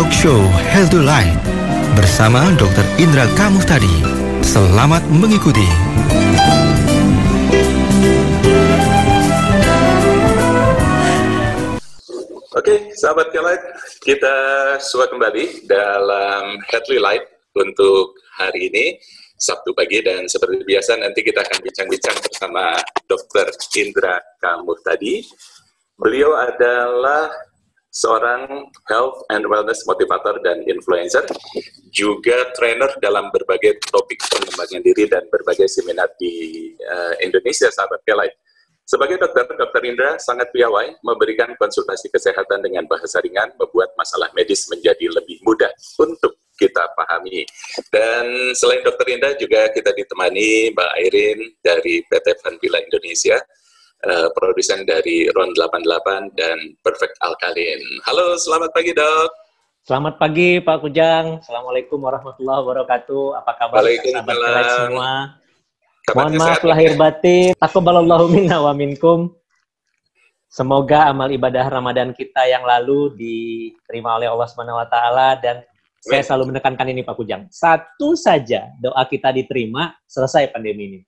Talk Show Health to Light bersama Dr. Indra Kamuhtadi. Selamat mengikuti. Oke, sahabat Kelight, kita sudah kembali dalam Healthy Light untuk hari ini, Sabtu pagi, dan seperti biasa nanti kita akan bincang-bincang bersama Dr. Indra Kamuhtadi. Beliau adalah seorang health and wellness motivator dan influencer, juga trainer dalam berbagai topik pengembangan diri dan berbagai seminar di Indonesia, sahabat Kelight. Sebagai dokter, Dr. Indra sangat piawai memberikan konsultasi kesehatan dengan bahasa ringan, membuat masalah medis menjadi lebih mudah untuk kita pahami. Dan selain Dr. Indra, juga kita ditemani Mbak Airin dari PT Vanpila Indonesia, produsen dari RON 88 dan Perfect Alkaline. Halo, selamat pagi dok. Selamat pagi Pak Kujang. Assalamualaikum warahmatullahi wabarakatuh. Apa kabar sahabat Kelight semua? Mohon maaf lahir batin. Taqabbalallahu minna wa minkum. Semoga amal ibadah Ramadan kita yang lalu diterima oleh Allah Subhanahu wa taala, dan saya selalu menekankan ini Pak Kujang. Satu saja doa kita diterima, selesai pandemi ini.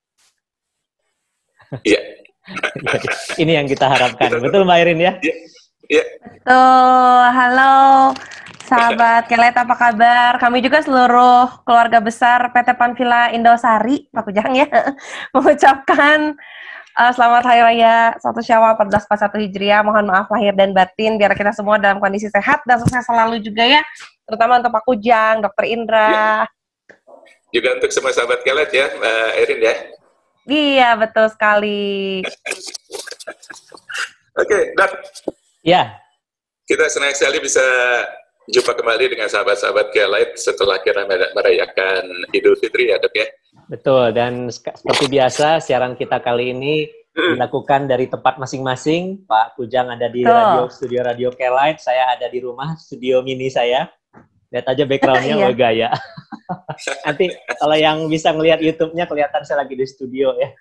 Iya. Ini yang kita harapkan. Betul Mbak Irin ya? Iya. Betul. Halo sahabat Kelight, apa kabar? Kami juga seluruh keluarga besar PT Vanpila Indosari, Pak Kujang ya, mengucapkan selamat Hari Raya 1 Syawal 1441 Hijriah. Mohon maaf lahir dan batin, biar kita semua dalam kondisi sehat dan sukses selalu juga ya, terutama untuk Pak Kujang, Dr. Indra. Juga untuk semua sahabat Kelight ya, Mbak Airin ya. Iya, betul sekali. Oke, Dok. Ya. Kita senang sekali bisa jumpa kembali dengan sahabat-sahabat Kelight setelah kita merayakan Idul Fitri ya, Dok ya. Betul, dan seperti biasa siaran kita kali ini dilakukan dari tempat masing-masing. Pak Kujang ada di studio radio Kelight, saya ada di rumah, studio mini saya. Lihat aja background-nya, gaya. Nanti kalau yang bisa ngelihat YouTube-nya kelihatan saya lagi di studio ya.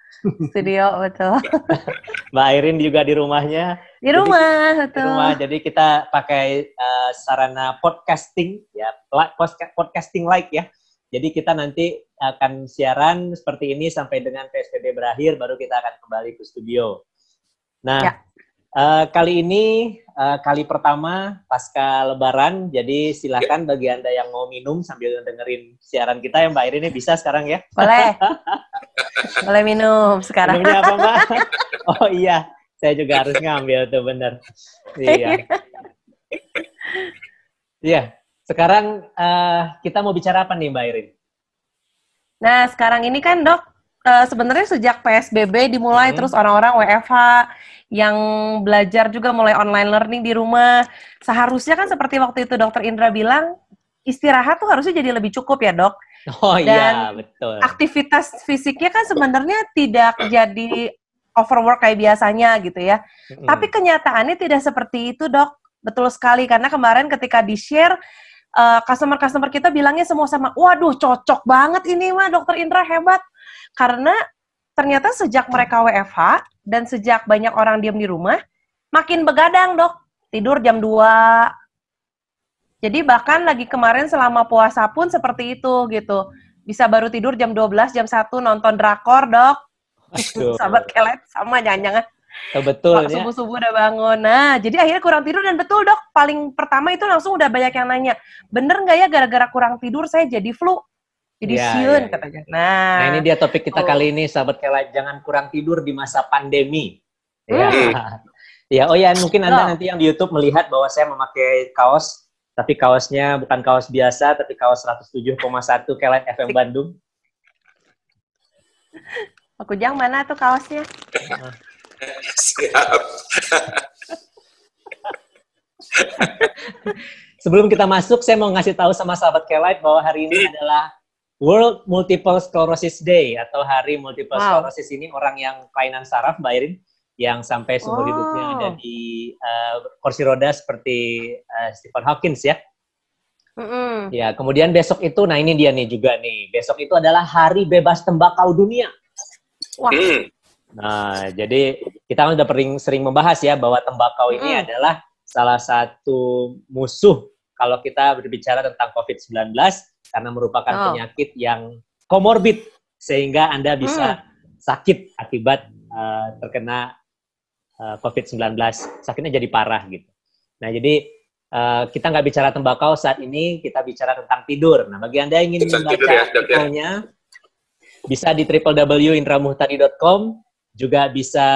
Studio, betul. Mbak Airin juga di rumahnya. Di rumah, betul. Di rumah, jadi kita pakai sarana podcasting ya, podcasting like ya. Jadi kita nanti akan siaran seperti ini sampai dengan PSBB berakhir, baru kita akan kembali ke studio. Nah, kali ini kali pertama pasca Lebaran, jadi silakan bagi Anda yang mau minum sambil dengerin siaran kita ya Mbak Airin, ini bisa sekarang ya? Boleh. Boleh minum sekarang. Minumnya apa Mbak? Oh iya, saya juga harus ngambil tuh, bener. Iya. Iya, sekarang kita mau bicara apa nih Mbak Airin? Nah, sekarang ini kan dok, sebenarnya sejak PSBB dimulai, terus orang-orang WFH, yang belajar juga mulai online learning di rumah. Seharusnya kan seperti waktu itu Dr. Indra bilang, istirahat tuh harusnya jadi lebih cukup ya dok. Oh dan iya, betul. Aktivitas fisiknya kan sebenarnya tidak jadi overwork kayak biasanya gitu ya. Tapi kenyataannya tidak seperti itu dok. Betul sekali, karena kemarin ketika di-share, customer-customer kita bilangnya semua sama, waduh cocok banget ini mah Dr. Indra, hebat. Karena ternyata sejak mereka WFH dan sejak banyak orang diam di rumah, makin begadang dok, tidur jam 2. Jadi bahkan lagi kemarin selama puasa pun seperti itu gitu. Bisa baru tidur jam 12, jam 1 nonton drakor dok. Sahabat Kelight sama jangan-jangan. Betul ya. Subuh-subuh udah bangun. Nah, jadi akhirnya kurang tidur, dan betul dok, paling pertama itu langsung udah banyak yang nanya, bener nggak ya gara-gara kurang tidur saya jadi flu? Jadi siun katanya. Nah, ini dia topik kita kali ini, sahabat Kelight, jangan kurang tidur di masa pandemi. Ya. Ya, oh ya, mungkin Anda nanti yang di YouTube melihat bahwa saya memakai kaos, tapi kaosnya bukan kaos biasa, tapi kaos 107,1 Kelight FM Bandung. Pak Kujang, mana tuh kaosnya? Siap. Sebelum kita masuk, saya mau ngasih tahu sama sahabat Kelight bahwa hari ini adalah World Multiple Sclerosis Day, atau Hari Multiple Sclerosis. Ini orang yang kelainan saraf, Mbak Airin, yang sampai seumur hidupnya ada di kursi roda seperti Stephen Hawking ya. Ya, kemudian besok itu, nah ini dia nih juga nih, besok itu adalah Hari Bebas Tembakau Dunia. Wah. Nah, jadi kita kan udah sering membahas ya bahwa tembakau ini adalah salah satu musuh kalau kita berbicara tentang COVID-19 karena merupakan penyakit yang komorbid sehingga Anda bisa sakit akibat terkena COVID-19. Sakitnya jadi parah gitu. Nah, jadi kita nggak bicara tembakau saat ini, kita bicara tentang tidur. Nah, bagi Anda yang ingin membaca artikelnya, bisa di www.indramuhtadi.com, juga bisa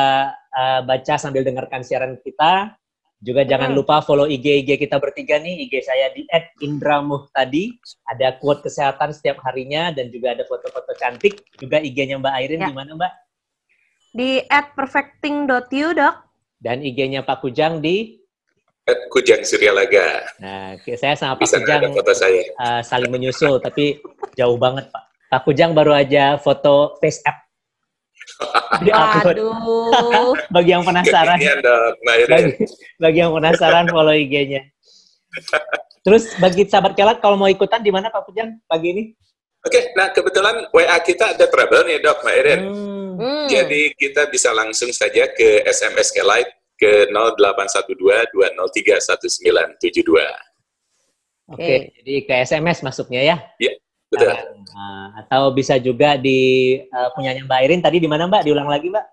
baca sambil dengarkan siaran kita. Juga jangan lupa follow IG kita bertiga nih, IG saya di @indramuhtadi. Ada quote kesehatan setiap harinya dan juga ada foto-foto cantik. Juga IG-nya Mbak Airin di mana, Mbak? Di @perfecting.you, Dok. Dan IG-nya Pak Kujang di Kujang Suryalaga. Nah, saya sama Pak Bisa Kujang ada foto saya. Saling menyusul, tapi jauh banget, Pak. Pak Kujang baru aja foto face app. Aduh. Bagi yang penasaran, bagi yang penasaran follow IG-nya. Terus bagi sahabat Kelat, kalau mau ikutan di mana Pak Kujang pagi ini? Oke, nah kebetulan WA kita ada trouble nih Dok, Mbak Irin. Jadi kita bisa langsung saja ke SMS Kelat ke 0812-203-1972. Oke, jadi ke SMS masuknya ya? Iya, betul. Atau bisa juga di punyanya Mbak Airin, tadi di mana Mbak? Diulang lagi Mbak?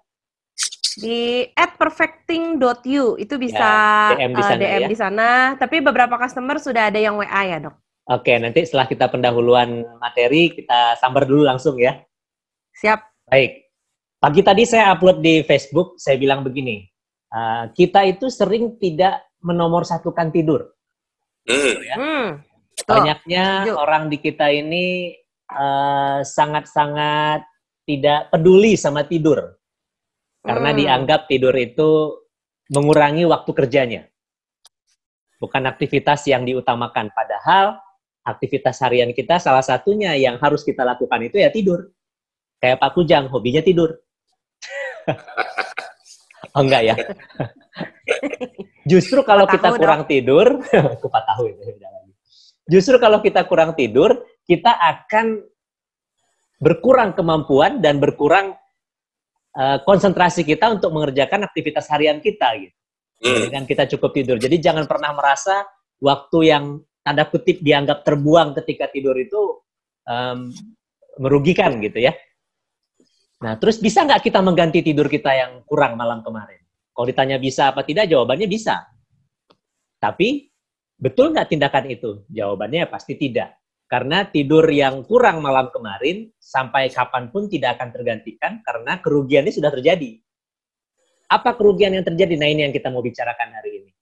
Di @perfecting.you, itu bisa DM di sana, DM di sana. Tapi beberapa customer sudah ada yang WA ya, Dok? Oke, nanti setelah kita pendahuluan materi, kita sambar dulu langsung ya. Siap. Baik. Pagi tadi saya upload di Facebook, saya bilang begini, kita itu sering tidak menomorsatukan tidur. Banyaknya orang di kita ini sangat-sangat tidak peduli sama tidur. Karena dianggap tidur itu mengurangi waktu kerjanya. Bukan aktivitas yang diutamakan. Padahal aktivitas harian kita salah satunya yang harus kita lakukan itu ya tidur. Kayak Pak Kujang, hobinya tidur. Oh enggak ya? Justru kalau kita kurang tidur, kupat tahu itu. Justru kalau kita kurang tidur, kita akan berkurang kemampuan dan berkurang konsentrasi kita untuk mengerjakan aktivitas harian kita gitu. Dengan kita cukup tidur. Jadi jangan pernah merasa waktu yang tanda kutip dianggap terbuang ketika tidur itu merugikan gitu ya. Nah, terus bisa nggak kita mengganti tidur kita yang kurang malam kemarin? Kalau ditanya bisa apa tidak, jawabannya bisa. Tapi betul nggak tindakan itu? Jawabannya pasti tidak. Karena tidur yang kurang malam kemarin, sampai kapanpun tidak akan tergantikan karena kerugiannya sudah terjadi. Apa kerugian yang terjadi? Nah, ini yang kita mau bicarakan hari ini.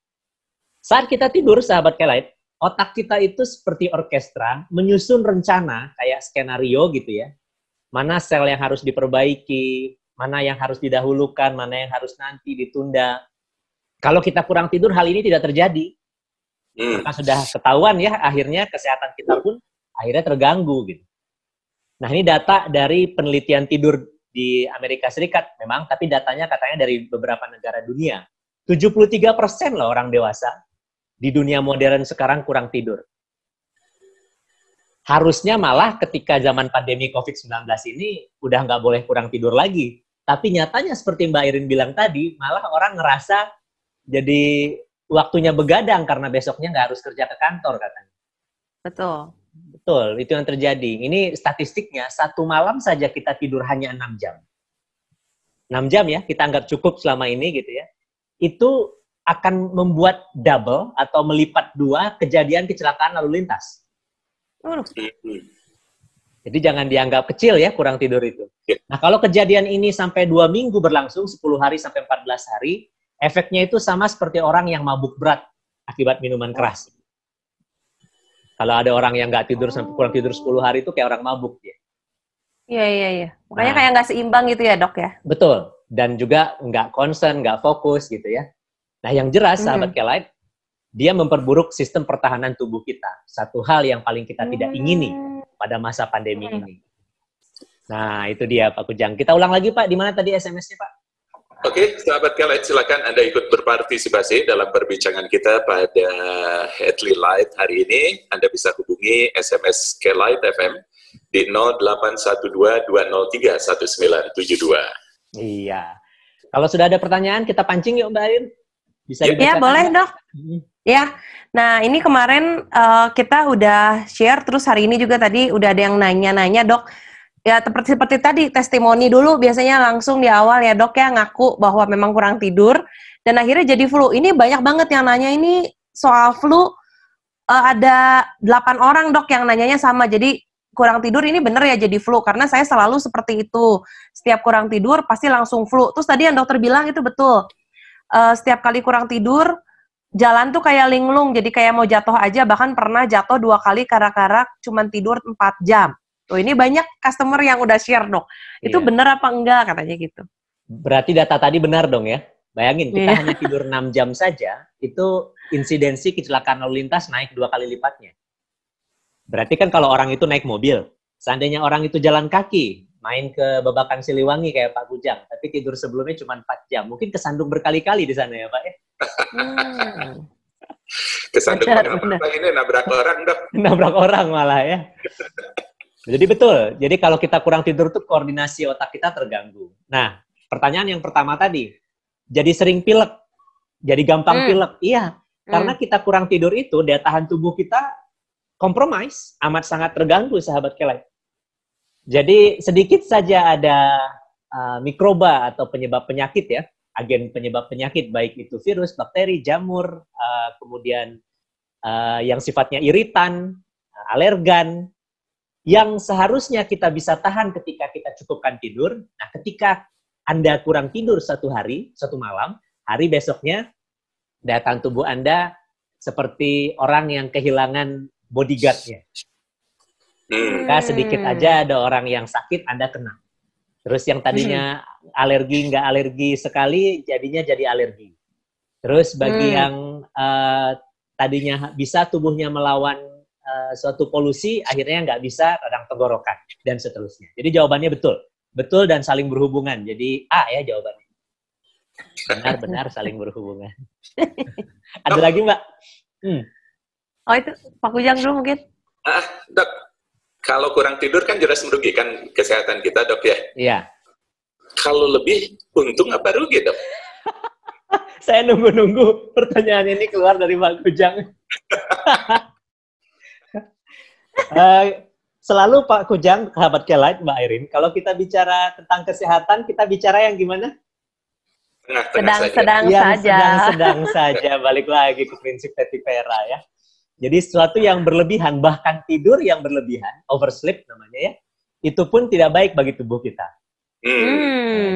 Saat kita tidur, sahabat Kelat, otak kita itu seperti orkestra, menyusun rencana, kayak skenario gitu ya. Mana sel yang harus diperbaiki, mana yang harus didahulukan, mana yang harus nanti ditunda. Kalau kita kurang tidur, hal ini tidak terjadi. Maka sudah ketahuan ya, akhirnya kesehatan kita pun akhirnya terganggu gitu. Nah, ini data dari penelitian tidur di Amerika Serikat memang, tapi datanya katanya dari beberapa negara dunia. 73% loh orang dewasa di dunia modern sekarang kurang tidur. Harusnya malah ketika zaman pandemi COVID-19 ini udah nggak boleh kurang tidur lagi. Tapi nyatanya seperti Mbak Irin bilang tadi, malah orang ngerasa jadi waktunya begadang karena besoknya nggak harus kerja ke kantor katanya. Betul. Betul, itu yang terjadi. Ini statistiknya, satu malam saja kita tidur hanya 6 jam. 6 jam ya, kita anggap cukup selama ini gitu ya. Itu akan membuat double atau melipat 2 kejadian kecelakaan lalu lintas. Jadi jangan dianggap kecil ya kurang tidur itu. Nah, kalau kejadian ini sampai 2 minggu berlangsung, 10 hari sampai 14 hari, efeknya itu sama seperti orang yang mabuk berat akibat minuman keras. Kalau ada orang yang nggak tidur sampai kurang tidur 10 hari itu kayak orang mabuk dia. Iya. Makanya kayak nggak seimbang gitu ya, Dok ya? Betul. Dan juga nggak concern, nggak fokus gitu ya. Nah, yang jelas sahabat Kelat, dia memperburuk sistem pertahanan tubuh kita. Satu hal yang paling kita tidak ingini pada masa pandemi ini. Nah, itu dia Pak Kujang. Kita ulang lagi Pak, di mana tadi SMS-nya Pak? Oke, sahabat Kelat, silakan Anda ikut berpartisipasi dalam perbincangan kita pada Headly Light hari ini. Anda bisa hubungi SMS Kelat FM di 0812-203-1972. Iya. Kalau sudah ada pertanyaan, kita pancing yuk Mbak Airin. Bisa Ya. dibacakan? Ya, boleh dok. Ya, nah ini kemarin kita udah share, terus hari ini juga tadi udah ada yang nanya-nanya dok. Ya seperti tadi testimoni dulu biasanya langsung di awal ya dok ya, ngaku bahwa memang kurang tidur dan akhirnya jadi flu. Ini banyak banget yang nanya ini soal flu. Ada 8 orang dok yang nanyanya sama, jadi kurang tidur ini bener ya jadi flu, karena saya selalu seperti itu, setiap kurang tidur pasti langsung flu. Terus tadi yang dokter bilang itu betul, setiap kali kurang tidur jalan tuh kayak linglung, jadi kayak mau jatuh aja, bahkan pernah jatuh 2 kali karak-karak cuman tidur 4 jam. Tuh ini banyak customer yang udah share dok, itu Iya. bener apa enggak katanya gitu. Berarti data tadi benar dong ya. Bayangin, kita Iya. hanya tidur 6 jam saja, itu insidensi kecelakaan lalu lintas naik 2 kali lipatnya. Berarti kan kalau orang itu naik mobil, seandainya orang itu jalan kaki, main ke Babakan Siliwangi kayak Pak Kujang, tapi tidur sebelumnya cuma 4 jam, mungkin kesandung berkali-kali di sana ya Pak ya. Kesandung Benar, apa ini nabrak orang dok. Nabrak orang malah ya. Jadi betul, jadi kalau kita kurang tidur tuh koordinasi otak kita terganggu. Nah, pertanyaan yang pertama tadi, jadi sering pilek, jadi gampang pilek. Iya, karena kita kurang tidur itu, daya tahan tubuh kita kompromis, amat sangat terganggu sahabat Kelight. Jadi sedikit saja ada mikroba atau penyebab penyakit ya, agen penyebab penyakit, baik itu virus, bakteri, jamur, kemudian yang sifatnya iritan, alergan, yang seharusnya kita bisa tahan ketika kita cukupkan tidur. Nah, ketika Anda kurang tidur 1 hari, 1 malam, hari besoknya daya tahan tubuh Anda seperti orang yang kehilangan bodyguard-nya. Maka sedikit aja ada orang yang sakit, Anda kena. Terus yang tadinya alergi, nggak alergi sekali, jadinya jadi alergi. Terus bagi yang tadinya bisa tubuhnya melawan suatu polusi, akhirnya nggak bisa, radang tenggorokan, dan seterusnya. Jadi jawabannya betul. Betul dan saling berhubungan. Jadi A ya jawabannya. Benar-benar saling berhubungan. Ada lagi Mbak? Oh itu Pak Kujang dulu mungkin. Dok, kalau kurang tidur kan jelas merugikan kesehatan kita dok ya. Iya. Kalau lebih untung apa rugi dok? Saya nunggu-nunggu pertanyaan ini keluar dari Pak Kujang. Selalu Pak Kujang, sahabat Kelight, Mbak Irin, kalau kita bicara tentang kesehatan, kita bicara yang gimana? Sedang-sedang Yang saja. sedang-sedang saja, balik lagi ke prinsip Teti Pera ya. Jadi sesuatu yang berlebihan, bahkan tidur yang berlebihan, oversleep namanya ya, itu pun tidak baik bagi tubuh kita.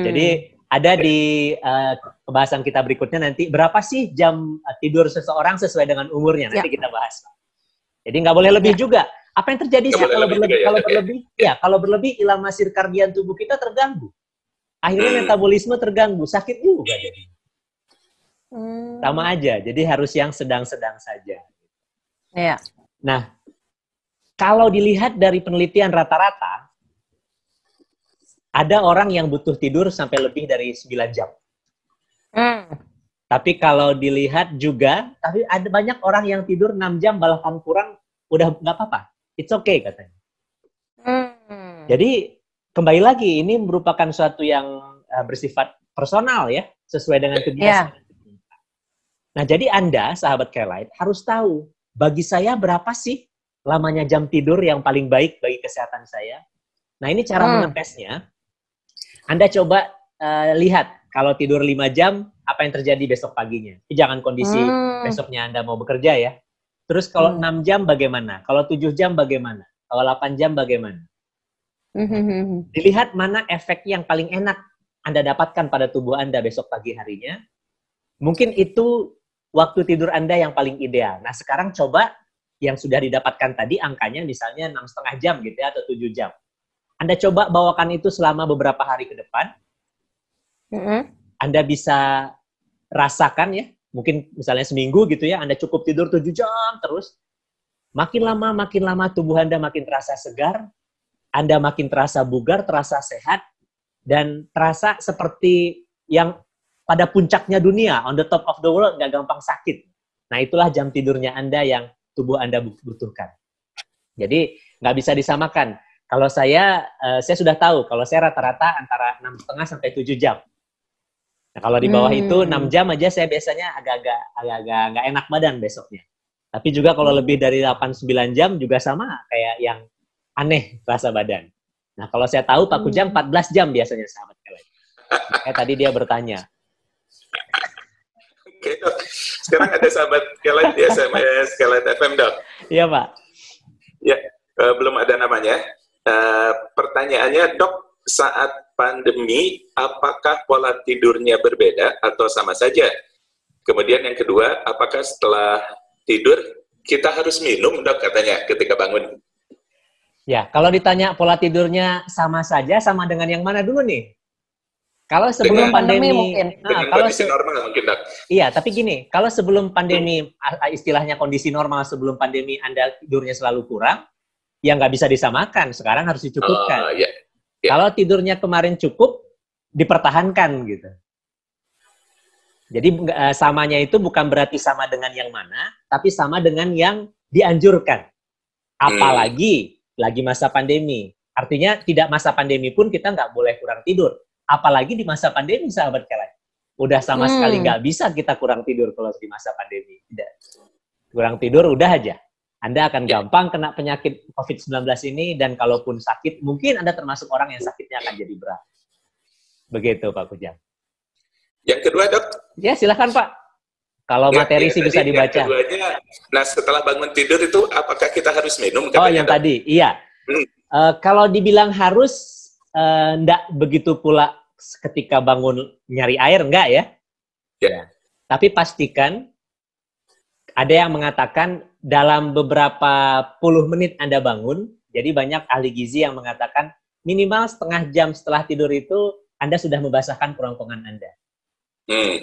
Jadi ada di pembahasan kita berikutnya nanti, berapa sih jam tidur seseorang sesuai dengan umurnya, nanti kita bahas. Jadi nggak boleh lebih juga. Apa yang terjadi sih kalau berlebih? Kalau berlebih, irama sirkadian tubuh kita terganggu. Akhirnya metabolisme terganggu, sakit juga jadi. Sama aja, jadi harus yang sedang-sedang saja. Iya. Nah, kalau dilihat dari penelitian rata-rata, ada orang yang butuh tidur sampai lebih dari 9 jam. Tapi kalau dilihat juga, tapi ada banyak orang yang tidur 6 jam bahkan kurang, udah nggak apa-apa. It's okay katanya. Jadi kembali lagi, ini merupakan suatu yang bersifat personal ya, sesuai dengan kebiasaan. Nah, jadi Anda, sahabat Kelight, harus tahu, bagi saya berapa sih lamanya jam tidur yang paling baik bagi kesehatan saya. Nah, ini cara mengetesnya. Anda coba lihat, kalau tidur 5 jam, apa yang terjadi besok paginya. Jangan kondisi besoknya Anda mau bekerja ya. Terus kalau 6 jam bagaimana? Kalau 7 jam bagaimana? Kalau 8 jam bagaimana? Dilihat mana efek yang paling enak Anda dapatkan pada tubuh Anda besok pagi harinya. Mungkin itu waktu tidur Anda yang paling ideal. Nah, sekarang coba yang sudah didapatkan tadi angkanya misalnya 6,5 jam gitu ya, atau 7 jam. Anda coba bawakan itu selama beberapa hari ke depan. Anda bisa rasakan ya, mungkin misalnya seminggu gitu ya, Anda cukup tidur 7 jam terus. Makin lama tubuh Anda makin terasa segar, Anda makin terasa bugar, terasa sehat, dan terasa seperti yang pada puncaknya dunia, on the top of the world, nggak gampang sakit. Nah, itulah jam tidurnya Anda yang tubuh Anda butuhkan. Jadi, nggak bisa disamakan. Kalau saya sudah tahu, kalau saya rata-rata antara 6,5 sampai 7 jam. Nah, kalau di bawah itu 6 jam aja saya biasanya agak-agak nggak enak badan besoknya. Tapi juga kalau lebih dari 8-9 jam juga sama kayak yang aneh rasa badan. Nah, kalau saya tahu Pak Kujang 14 jam biasanya sahabat Kelight. Tadi dia bertanya. Oke, Dok. Sekarang ada sahabat Kelight di SMS Kelight FM, Dok. Iya, Pak. Ya, belum ada namanya. Pertanyaannya, Dok, saat pandemi, apakah pola tidurnya berbeda atau sama saja? Kemudian yang kedua, apakah setelah tidur kita harus minum, Dok, katanya ketika bangun? Ya, kalau ditanya pola tidurnya sama saja, sama dengan yang mana dulu nih? Kalau sebelum pandemi mungkin. Dengan kondisi normal mungkin, Dok. Iya, tapi gini, kalau sebelum pandemi, istilahnya kondisi normal sebelum pandemi, Anda tidurnya selalu kurang, ya nggak bisa disamakan. Sekarang harus dicukupkan. Yeah. Kalau tidurnya kemarin cukup, dipertahankan gitu. Jadi samanya itu bukan berarti sama dengan yang mana, tapi sama dengan yang dianjurkan. Apalagi lagi masa pandemi. Artinya tidak masa pandemi pun kita nggak boleh kurang tidur. Apalagi di masa pandemi, sahabat Kelight. Udah sama sekali nggak bisa kita kurang tidur kalau di masa pandemi. Tidak. Kurang tidur udah aja. Anda akan gampang kena penyakit COVID-19 ini, dan kalaupun sakit, mungkin Anda termasuk orang yang sakitnya akan jadi berat. Begitu, Pak Kujang. Yang kedua, Dok? Ya, silakan, Pak. Kalau materi sih bisa dibaca. Yang keduanya, nah setelah bangun tidur itu, apakah kita harus minum? Oh, yang Dok? Tadi, iya. Kalau dibilang harus, enggak begitu pula ketika bangun nyari air, enggak ya? Ya. Tapi pastikan, ada yang mengatakan dalam beberapa puluh menit Anda bangun, jadi banyak ahli gizi yang mengatakan minimal setengah jam setelah tidur itu Anda sudah membasahkan kerongkongan Anda. Ya,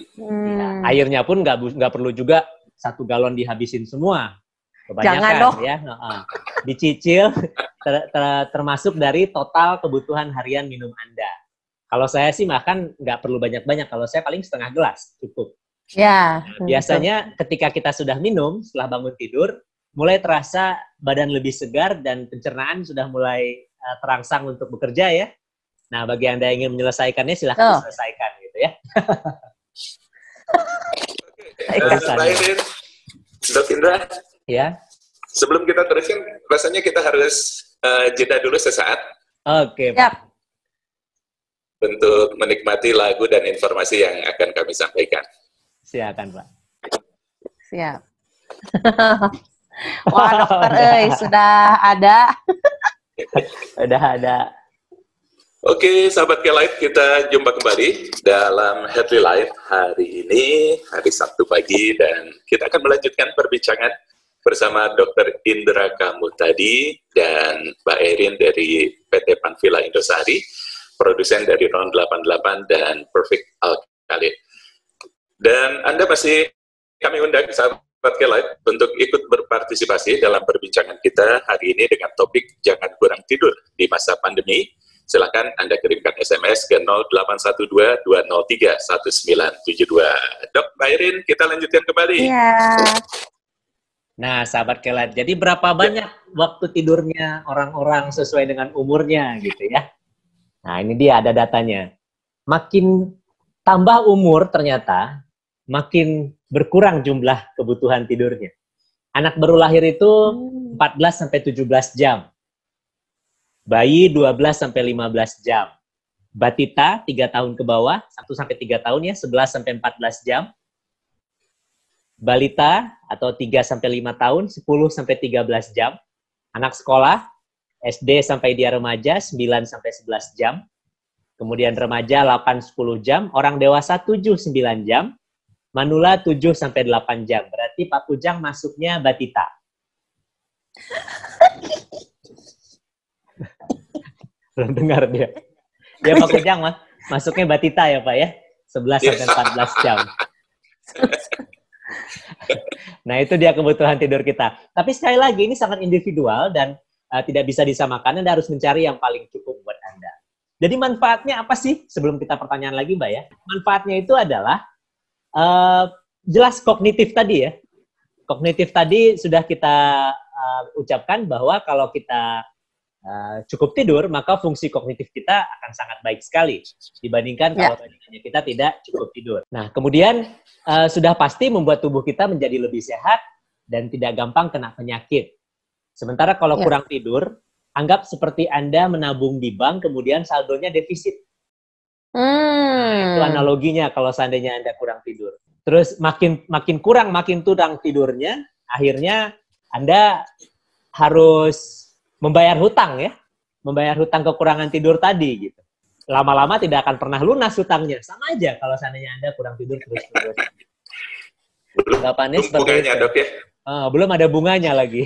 airnya pun nggak perlu juga 1 galon dihabisin semua. Kebanyakan. Jangan dong. Ya, dicicil termasuk dari total kebutuhan harian minum Anda. Kalau saya sih makan nggak perlu banyak-banyak. Kalau saya paling setengah gelas cukup. Ya. Nah, biasanya ketika kita sudah minum setelah bangun tidur, mulai terasa badan lebih segar dan pencernaan sudah mulai terangsang untuk bekerja ya. Nah, bagi Anda yang ingin menyelesaikannya silahkan selesaikan gitu ya. Dok Indra, ya. Sebelum kita teruskan, rasanya kita harus jeda dulu sesaat. Oke, Pak. Untuk menikmati lagu dan informasi yang akan kami sampaikan. Silakan, Pak. Siap. Wah, dokter, sudah ada. Sudah ada. Oke, sahabat Kelight, kita jumpa kembali dalam Headly Life hari ini, hari Sabtu pagi, dan kita akan melanjutkan perbincangan bersama Dr. Indra Kamutadi dan Mbak Erin dari PT Panvilla Indosari, produsen dari Round 88 dan Perfect Alkaline. Dan Anda masih kami undang, sahabat Kelight, untuk ikut berpartisipasi dalam perbincangan kita hari ini dengan topik jangan kurang tidur di masa pandemi. Silakan Anda kirimkan SMS ke 0812-203-1972. Dok, Mbak Irin, kita lanjutkan kembali. Iya. Nah, sahabat Kelight, jadi berapa banyak waktu tidurnya orang-orang sesuai dengan umurnya gitu ya? Nah, ini dia ada datanya. Makin tambah umur ternyata, makin berkurang jumlah kebutuhan tidurnya. Anak baru lahir itu 14-17 jam. Bayi 12-15 jam. Batita 3 tahun ke bawah, 1-3 tahun ya, 11-14 jam. Balita atau 3-5 tahun, 10-13 jam. Anak sekolah, SD sampai dia remaja, 9-11 jam. Kemudian remaja 8-10 jam. Orang dewasa 7-9 jam. Manula 7-8 jam. Berarti Pak Kujang masuknya Batita. Belum dengar dia. Dia Pak Kujang masuknya Batita ya Pak ya. 11-14 jam. Nah itu dia kebutuhan tidur kita. Tapi sekali lagi ini sangat individual dan tidak bisa disamakan. Anda harus mencari yang paling cukup buat Anda. Jadi manfaatnya apa sih? Sebelum kita pertanyaan lagi Mbak ya. Manfaatnya itu adalah jelas kognitif tadi ya. Kognitif tadi sudah kita ucapkan bahwa kalau kita cukup tidur, maka fungsi kognitif kita akan sangat baik sekali dibandingkan kalau tadinya kita tidak cukup tidur. Nah, kemudian sudah pasti membuat tubuh kita menjadi lebih sehat dan tidak gampang kena penyakit. Sementara kalau kurang tidur, anggap seperti Anda menabung di bank, kemudian saldonya defisit. Itu analoginya kalau seandainya Anda kurang tidur. Terus makin kurang tidurnya, akhirnya Anda harus membayar hutang ya. Membayar hutang kekurangan tidur tadi gitu. Lama-lama tidak akan pernah lunas hutangnya. Sama aja kalau seandainya Anda kurang tidur terus-terus. Anggapannya seperti itu. Dok, ya? Belum ada bunganya lagi.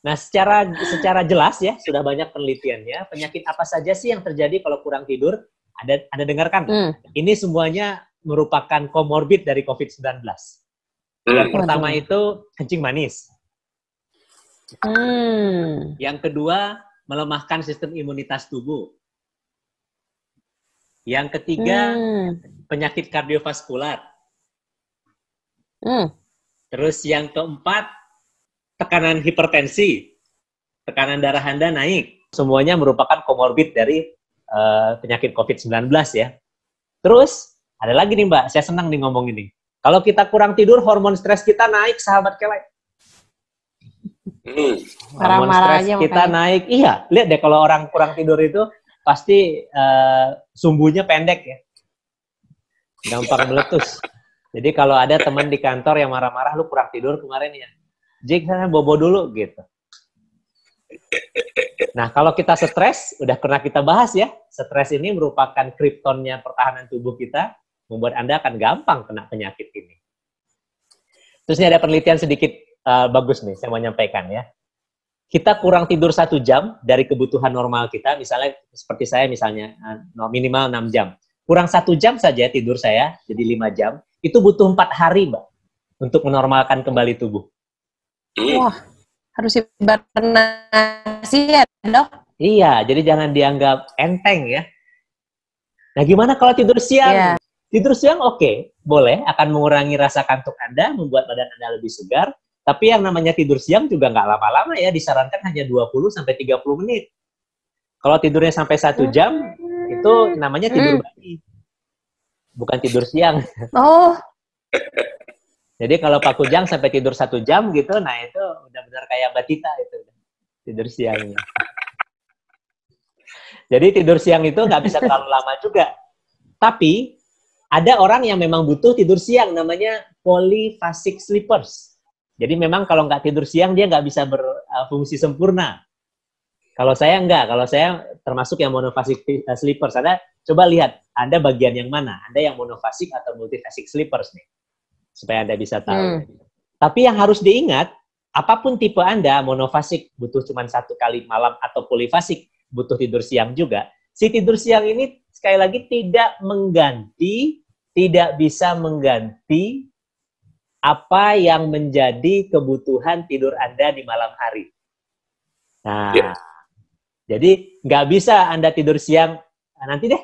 Nah, secara jelas ya, sudah banyak penelitiannya. Penyakit apa saja sih yang terjadi kalau kurang tidur? Ada dengarkan? Ini semuanya merupakan komorbid dari COVID-19. Yang pertama itu kencing manis. Yang kedua, melemahkan sistem imunitas tubuh. Yang ketiga, penyakit kardiovaskular. Terus yang keempat, tekanan hipertensi. Tekanan darah Anda naik. Semuanya merupakan komorbid dari penyakit COVID-19 ya. Terus, ada lagi nih Mbak, saya senang nih ngomong ini. Kalau kita kurang tidur, hormon stres kita naik, sahabat Kelek. Hormon stres kita naik. Iya, lihat deh kalau orang kurang tidur itu, pasti sumbunya pendek ya. Gampang meletus. Jadi kalau ada teman di kantor yang marah-marah, lu kurang tidur kemarin ya. Jik, sana bobo dulu gitu. Nah, kalau kita stres, udah pernah kita bahas ya, stres ini merupakan kriptonnya pertahanan tubuh kita, membuat Anda akan gampang kena penyakit ini. Terus ini ada penelitian sedikit bagus nih, saya mau nyampaikan ya. Kita kurang tidur 1 jam dari kebutuhan normal kita, misalnya seperti saya misalnya, minimal 6 jam. Kurang 1 jam saja tidur saya, jadi 5 jam, itu butuh 4 hari, Mbak, untuk menormalkan kembali tubuh. Wah, harus ibaratkan nasi ya, Dok? Iya, jadi jangan dianggap enteng ya. Nah, gimana kalau tidur siang? Tidur siang oke, boleh, akan mengurangi rasa kantuk Anda, membuat badan Anda lebih segar, tapi yang namanya tidur siang juga nggak lama-lama ya, disarankan hanya 20-30 menit. Kalau tidurnya sampai 1 jam, itu namanya tidur bayi. Bukan tidur siang. Oh. Jadi kalau Pak Kujang sampai tidur 1 jam gitu, nah itu udah benar kayak Batita itu. Tidur siangnya. Jadi tidur siang itu nggak bisa terlalu lama juga. Tapi ada orang yang memang butuh tidur siang, namanya polyphasic sleepers. Jadi memang kalau nggak tidur siang, dia nggak bisa berfungsi sempurna. Kalau saya enggak, kalau saya termasuk yang monophasic sleepers. Anda coba lihat, Anda bagian yang mana? Anda yang monophasic atau multiphasic sleepers nih? Supaya Anda bisa tahu. Tapi yang harus diingat, apapun tipe Anda, monophasic butuh cuma 1 kali malam atau polyphasic butuh tidur siang juga. Si tidur siang ini sekali lagi tidak bisa mengganti apa yang menjadi kebutuhan tidur Anda di malam hari. Nah, jadi nggak bisa Anda tidur siang, nanti deh,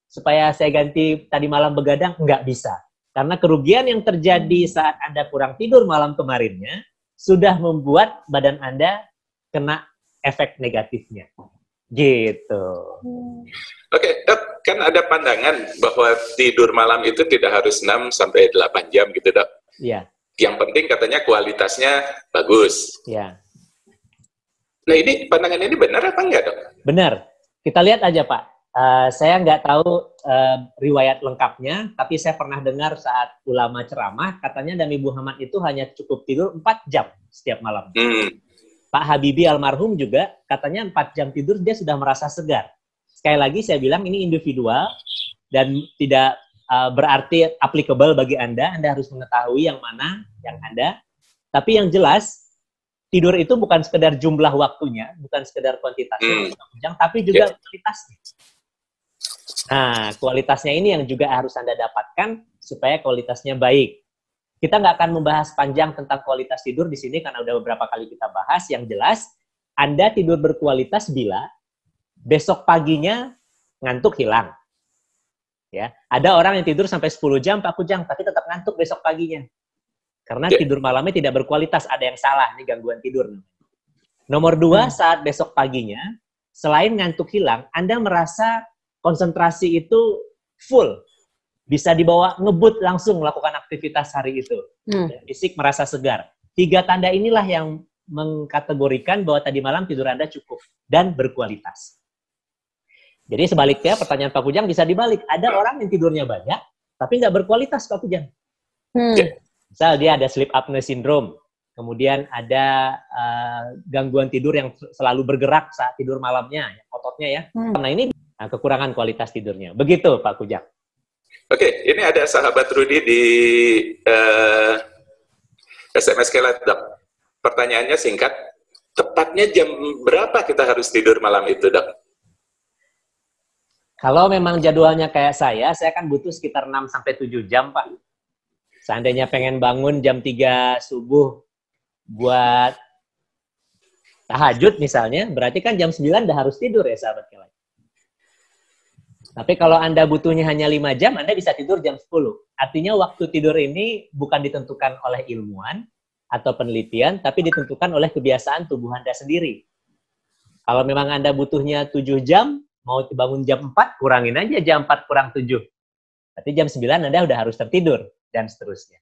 supaya saya ganti tadi malam begadang, nggak bisa. Karena kerugian yang terjadi saat Anda kurang tidur malam kemarinnya, sudah membuat badan Anda kena efek negatifnya. Gitu. Oke, Dok, kan ada pandangan bahwa tidur malam itu tidak harus 6-8 jam gitu, Dok. Iya. Yang penting katanya kualitasnya bagus. Iya. Nah, ini pandangan ini benar apa enggak, Dok? Benar. Kita lihat aja, Pak. Saya nggak tahu riwayat lengkapnya, tapi saya pernah dengar saat ulama ceramah, katanya Nabi Muhammad itu hanya cukup tidur 4 jam setiap malam. Pak Habibie almarhum juga katanya 4 jam tidur dia sudah merasa segar. Sekali lagi saya bilang ini individual dan tidak berarti applicable bagi Anda. Anda harus mengetahui yang mana yang Anda. Tapi yang jelas, tidur itu bukan sekedar jumlah waktunya, bukan sekedar kuantitasnya, tapi juga kualitasnya. Nah, kualitasnya ini yang juga harus Anda dapatkan supaya kualitasnya baik. Kita nggak akan membahas panjang tentang kualitas tidur di sini karena udah beberapa kali kita bahas. Yang jelas, Anda tidur berkualitas bila besok paginya ngantuk hilang. Ya, ada orang yang tidur sampai 10 jam, Pak Kujang, tapi tetap ngantuk besok paginya. Karena tidur malamnya tidak berkualitas, ada yang salah, ini gangguan tidur. Nomor 2, saat besok paginya, selain ngantuk hilang, Anda merasa konsentrasi itu full. Bisa dibawa ngebut langsung melakukan aktivitas hari itu. Dan fisik merasa segar. 3 tanda inilah yang mengkategorikan bahwa tadi malam tidur Anda cukup dan berkualitas. Jadi sebaliknya, pertanyaan Pak Kujang bisa dibalik. Ada orang yang tidurnya banyak, tapi nggak berkualitas, Pak Kujang. Misal dia ada sleep apnea syndrome. Kemudian ada gangguan tidur yang selalu bergerak saat tidur malamnya, ototnya ya. Nah ini kekurangan kualitas tidurnya. Begitu Pak Kujang. Oke, ini ada sahabat Rudi di SMS Kelet, Dok. Pertanyaannya singkat, tepatnya jam berapa kita harus tidur malam itu, Dok? Kalau memang jadwalnya kayak saya kan butuh sekitar 6-7 jam, Pak. Seandainya pengen bangun jam 3 subuh, buat tahajud misalnya, berarti kan jam 9 udah harus tidur ya sahabat Kelet. Tapi kalau Anda butuhnya hanya 5 jam, Anda bisa tidur jam 10. Artinya waktu tidur ini bukan ditentukan oleh ilmuwan atau penelitian, tapi ditentukan oleh kebiasaan tubuh Anda sendiri. Kalau memang Anda butuhnya 7 jam, mau bangun jam 4, kurangin aja jam 4 kurang 7. Berarti jam 9 Anda udah harus tertidur, dan seterusnya.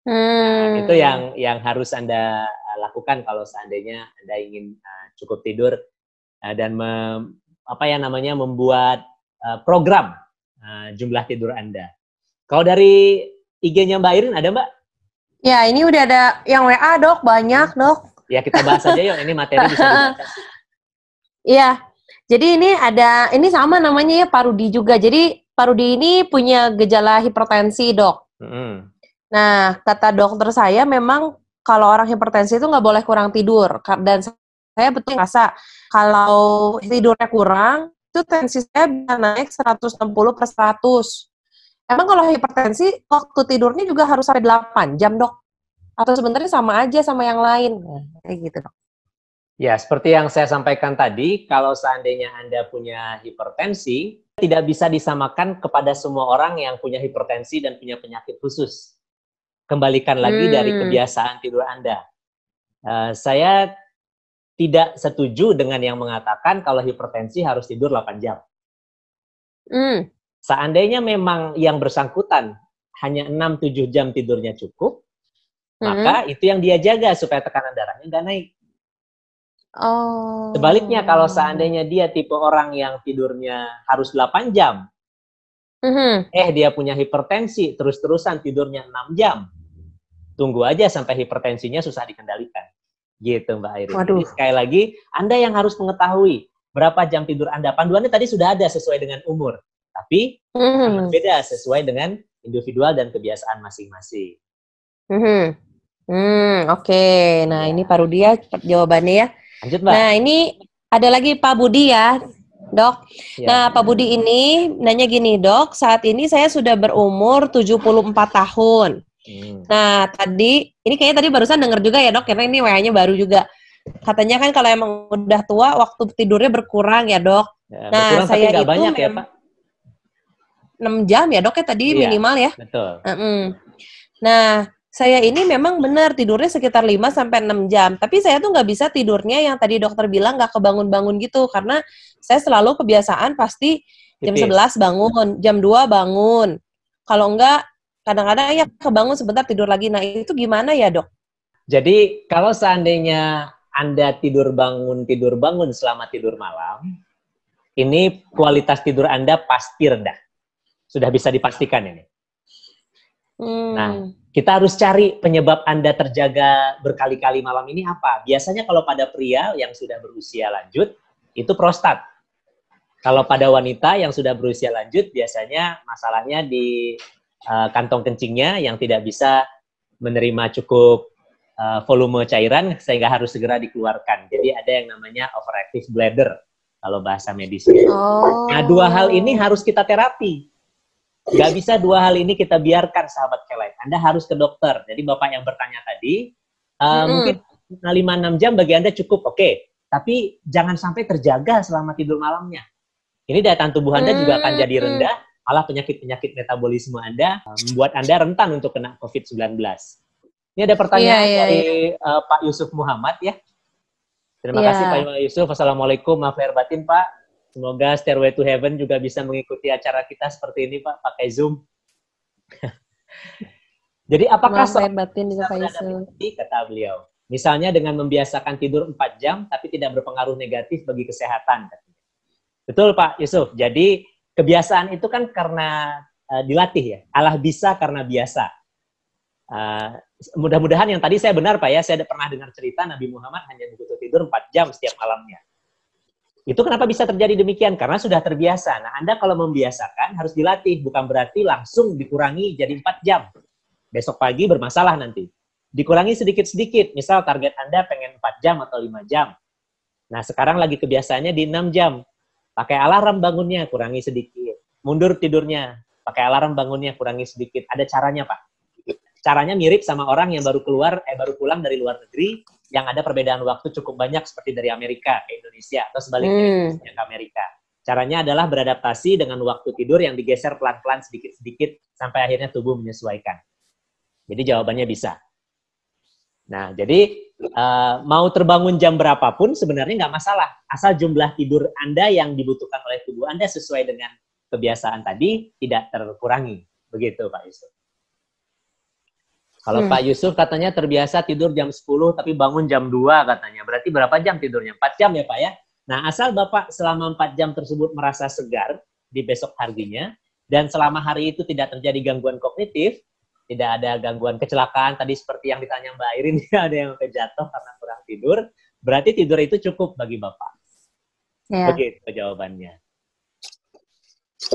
Nah, itu yang harus Anda lakukan kalau seandainya Anda ingin cukup tidur dan membuat program jumlah tidur Anda. Kalau dari IG-nya Mbak Irin ada, Mbak? Ya, ini udah ada yang WA, Dok. Banyak, Dok. Ya, kita bahas aja yuk. Ini materi bisa dibaca. Iya. Jadi ini sama namanya ya, Pak Rudi juga. Jadi Pak Rudi ini punya gejala hipertensi, Dok. Nah, kata dokter saya memang kalau orang hipertensi itu nggak boleh kurang tidur. Dan saya betul ngerasa kalau tidurnya kurang, itu tensi saya bisa naik 160/100. Emang kalau hipertensi, waktu tidurnya juga harus sampai 8 jam, Dok? Atau sebenarnya sama aja sama yang lain? Kayak gitu, Dok. Ya, seperti yang saya sampaikan tadi, kalau seandainya Anda punya hipertensi, tidak bisa disamakan kepada semua orang yang punya hipertensi dan punya penyakit khusus. Kembalikan lagi dari kebiasaan tidur Anda. Saya tidak setuju dengan yang mengatakan kalau hipertensi harus tidur 8 jam. Seandainya memang yang bersangkutan hanya 6-7 jam tidurnya cukup, maka itu yang dia jaga supaya tekanan darahnya nggak naik. Sebaliknya kalau seandainya dia tipe orang yang tidurnya harus 8 jam, dia punya hipertensi, terus-terusan tidurnya 6 jam, tunggu aja sampai hipertensinya susah dikendalikan. Gitu Mbak Irin. Jadi sekali lagi, Anda yang harus mengetahui berapa jam tidur Anda. Panduannya tadi sudah ada sesuai dengan umur. Tapi berbeda sesuai dengan individual dan kebiasaan masing-masing. Oke. Nah, ini Pak Rudi ya jawabannya ya. Lanjut, Mbak. Nah, ini ada lagi Pak Budi ya, Dok. Nah, Pak Budi ini nanya gini, Dok, saat ini saya sudah berumur 74 tahun. Nah, ini kayaknya tadi barusan denger juga ya, Dok, karena ini WA-nya baru juga. Katanya kan kalau emang udah tua, waktu tidurnya berkurang ya, Dok. Ya, nah, saya itu banyak ya, Pak? 6 jam ya, Dok, ya tadi minimal ya. Betul. Nah, saya ini memang benar tidurnya sekitar 5-6 jam. Tapi saya tuh nggak bisa tidurnya yang tadi dokter bilang nggak kebangun-bangun gitu. Karena saya selalu kebiasaan pasti jam 11 bangun, jam 2 bangun. Kalau enggak, kadang-kadang ya kebangun sebentar tidur lagi. Nah, itu gimana ya, Dok? Jadi, kalau seandainya Anda tidur bangun selama tidur malam, ini kualitas tidur Anda pasti rendah. Sudah bisa dipastikan ini. Nah, kita harus cari penyebab Anda terjaga berkali-kali malam ini apa. Biasanya kalau pada pria yang sudah berusia lanjut, itu prostat. Kalau pada wanita yang sudah berusia lanjut, biasanya masalahnya di kantong kencingnya yang tidak bisa menerima cukup volume cairan, sehingga harus segera dikeluarkan. Jadi ada yang namanya overactive bladder, kalau bahasa medisnya. Nah, 2 hal ini harus kita terapi. Gak bisa 2 hal ini kita biarkan, sahabat Kelet. Anda harus ke dokter. Jadi Bapak yang bertanya tadi, mungkin 5-6 jam bagi Anda cukup, oke. Tapi jangan sampai terjaga selama tidur malamnya. Ini daya tahan tubuh Anda juga akan jadi rendah, malah penyakit-penyakit metabolisme Anda membuat Anda rentan untuk kena COVID-19. Ini ada pertanyaan dari Pak Yusuf Muhammad ya. Terima kasih Pak Yusuf. Assalamualaikum. Maaf lahir batin Pak. Semoga Stairway to Heaven juga bisa mengikuti acara kita seperti ini Pak, pakai Zoom. Jadi apakah lahir batin juga Pak Yusuf? Kata beliau. Misalnya dengan membiasakan tidur 4 jam tapi tidak berpengaruh negatif bagi kesehatan. Betul Pak Yusuf. Jadi kebiasaan itu kan karena dilatih ya. Allah bisa karena biasa. Mudah-mudahan yang tadi saya benar Pak ya, saya pernah dengar cerita Nabi Muhammad hanya butuh tidur 4 jam setiap malamnya. Itu kenapa bisa terjadi demikian? Karena sudah terbiasa. Nah, Anda kalau membiasakan harus dilatih, bukan berarti langsung dikurangi jadi 4 jam. Besok pagi bermasalah nanti. Dikurangi sedikit-sedikit, misal target Anda pengen 4 jam atau 5 jam. Nah, sekarang lagi kebiasaannya di 6 jam. Pakai alarm bangunnya, kurangi sedikit. Mundur tidurnya, pakai alarm bangunnya, kurangi sedikit. Ada caranya Pak. Caranya mirip sama orang yang baru pulang dari luar negeri, yang ada perbedaan waktu cukup banyak seperti dari Amerika ke Indonesia, atau sebaliknya Indonesia ke Amerika. Caranya adalah beradaptasi dengan waktu tidur yang digeser pelan-pelan sedikit-sedikit, sampai akhirnya tubuh menyesuaikan. Jadi jawabannya bisa. Nah, jadi mau terbangun jam berapapun sebenarnya nggak masalah. Asal jumlah tidur Anda yang dibutuhkan oleh tubuh Anda sesuai dengan kebiasaan tadi, tidak terkurangi. Begitu Pak Yusuf. Kalau Pak Yusuf katanya terbiasa tidur jam 10 tapi bangun jam 2 katanya. Berarti berapa jam tidurnya? 4 jam ya Pak ya? Nah, asal Bapak selama 4 jam tersebut merasa segar di besok harinya, dan selama hari itu tidak terjadi gangguan kognitif, tidak ada gangguan kecelakaan, tadi seperti yang ditanya Mbak Irin, ada yang jatuh karena kurang tidur, berarti tidur itu cukup bagi Bapak. Ya. Begitu jawabannya.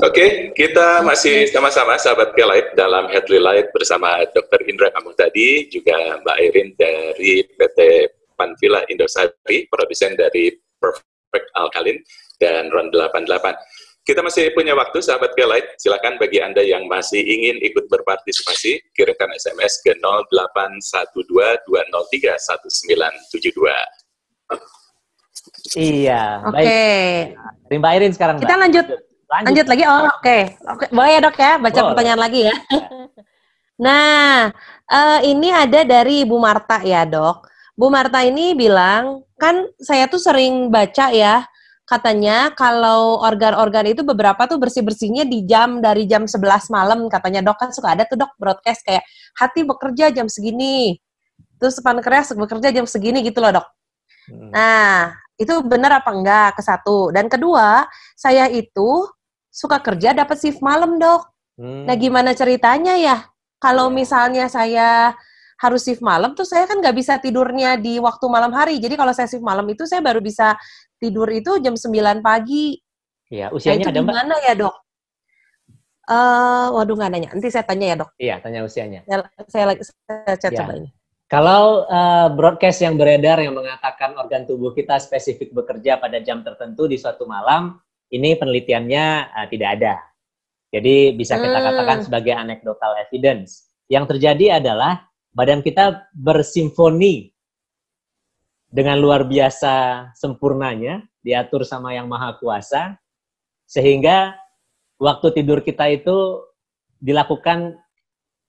Oke, kita masih sama-sama sahabat K-Light dalam Headly Light bersama Dr. Indra Kamutadi, juga Mbak Irin dari PT Panvilla Indosari, produsen dari Perfect Alkaline, dan Ron 88. Kita masih punya waktu sahabat K-Light, silakan bagi Anda yang masih ingin ikut berpartisipasi, kirimkan SMS ke 0812-203-1972. Iya, baik. Mbak Irin sekarang Mbak. Kita lanjut lagi. Oke. Boleh ya Dok ya, baca pertanyaan lagi ya. Nah, ini ada dari Ibu Marta ya Dok. Bu Marta ini bilang, kan saya tuh sering baca ya, katanya kalau organ-organ itu beberapa tuh bersih-bersihnya dari jam 11 malam katanya Dok. Kan suka ada tuh Dok broadcast kayak hati bekerja jam segini, terus pankreas bekerja jam segini gitu loh Dok. Nah, itu benar apa enggak? Ke satu. Dan kedua, saya itu suka kerja dapat shift malam Dok. Nah, gimana ceritanya ya? Kalau misalnya saya harus shift malam tuh saya kan nggak bisa tidurnya di waktu malam hari. Jadi kalau saya shift malam itu saya baru bisa tidur itu jam 9 pagi. Iya, usianya ada Mbak? Gimana ya Dok? Waduh nggak nanya. Nanti saya tanya ya Dok. Iya, tanya usianya. Saya chat coba ini. Kalau broadcast yang beredar yang mengatakan organ tubuh kita spesifik bekerja pada jam tertentu di suatu malam, ini penelitiannya tidak ada. Jadi bisa kita katakan sebagai anecdotal evidence. Yang terjadi adalah badan kita bersimfoni dengan luar biasa sempurnanya, diatur sama Yang Maha Kuasa, sehingga waktu tidur kita itu dilakukan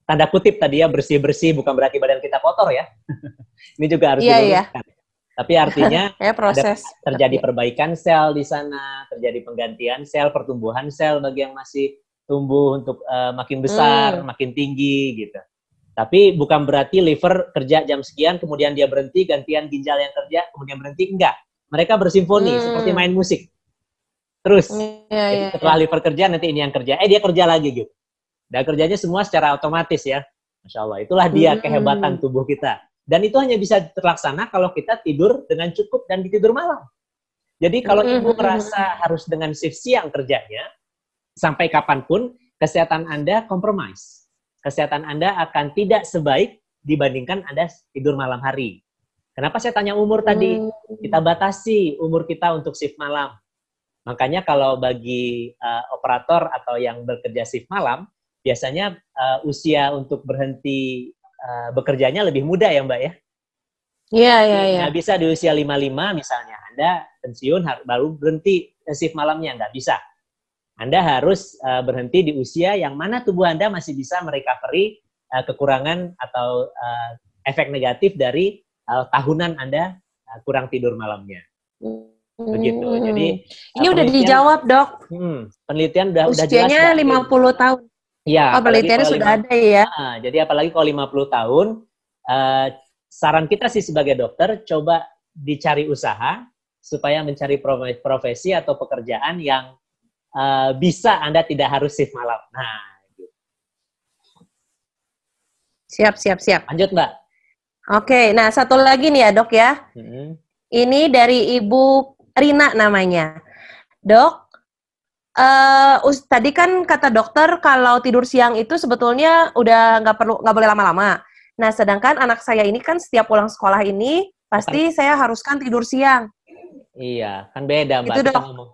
tanda kutip tadi ya, bersih-bersih, bukan berarti badan kita kotor ya. Ini juga harus diluruskan. Tapi artinya proses. Terjadi perbaikan sel di sana, terjadi penggantian sel, pertumbuhan sel bagi yang masih tumbuh untuk makin besar, makin tinggi gitu. Tapi bukan berarti liver kerja jam sekian, kemudian dia berhenti, gantian ginjal yang kerja, kemudian berhenti. Enggak. Mereka bersimfoni, seperti main musik. Terus, setelah liver kerja, nanti ini yang kerja. Dia kerja lagi gitu. Dan kerjanya semua secara otomatis ya. Masya Allah, itulah dia kehebatan tubuh kita. Dan itu hanya bisa terlaksana kalau kita tidur dengan cukup dan di tidur malam. Jadi kalau ibu merasa harus dengan shift siang kerjanya, sampai kapanpun kesehatan Anda compromise. Kesehatan Anda akan tidak sebaik dibandingkan Anda tidur malam hari. Kenapa saya tanya umur tadi? Kita batasi umur kita untuk shift malam. Makanya kalau bagi operator atau yang bekerja shift malam, biasanya usia untuk berhenti bekerjanya lebih muda ya Mbak ya? Iya. Nggak bisa di usia 55 misalnya, Anda pensiun baru berhenti shift malamnya, nggak bisa. Anda harus berhenti di usia yang mana tubuh Anda masih bisa merecovery kekurangan atau efek negatif dari tahunan Anda kurang tidur malamnya. Begitu. Jadi ini udah dijawab, Dok. Penelitian udah jelas. Usianya 50 tahun. Iya, penelitiannya sudah ada ya. Jadi apalagi kalau 50 tahun, saran kita sih sebagai dokter, coba dicari usaha supaya mencari profesi atau pekerjaan yang bisa Anda tidak harus shift malam. Nah, gitu. Siap. Lanjut, Mbak. Oke, nah satu lagi nih ya, Dok ya. Ini dari Ibu Rina namanya. Dok, tadi kan kata dokter kalau tidur siang itu sebetulnya udah nggak boleh lama-lama. Nah, sedangkan anak saya ini kan setiap pulang sekolah ini pasti saya haruskan tidur siang. Iya, kan beda, Mbak. Itu,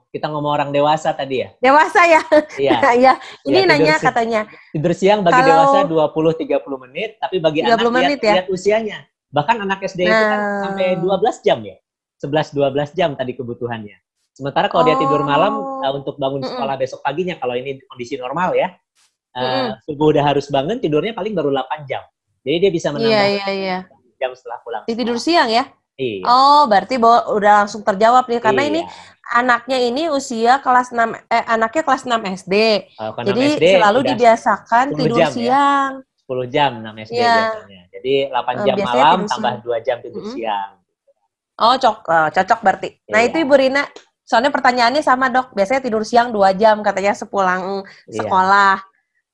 kita ngomong orang dewasa tadi ya. Dewasa ya. Iya. Iya. Ini ya, nanya katanya. Tidur siang bagi dewasa 20-30 menit, tapi bagi anak lihat usianya. Bahkan anak SD itu kan sampai 12 jam ya. 11-12 jam tadi kebutuhannya. Sementara kalau dia tidur malam untuk bangun sekolah besok paginya, kalau ini kondisi normal ya, subuh udah harus bangun, tidurnya paling baru 8 jam. Jadi dia bisa menambah jam setelah pulang sekolah. Tidur siang ya? Iya. Oh, berarti udah langsung terjawab nih, karena ini anaknya ini usia kelas 6, anaknya kelas 6 SD. Jadi SD selalu dibiasakan tidur siang. Ya? 10 jam 6 SD biasanya. Jadi 8 jam malam tambah 2 jam tidur siang. Oh, cocok berarti. Nah, itu Ibu Rina, soalnya pertanyaannya sama, Dok. Biasanya tidur siang 2 jam katanya sepulang sekolah.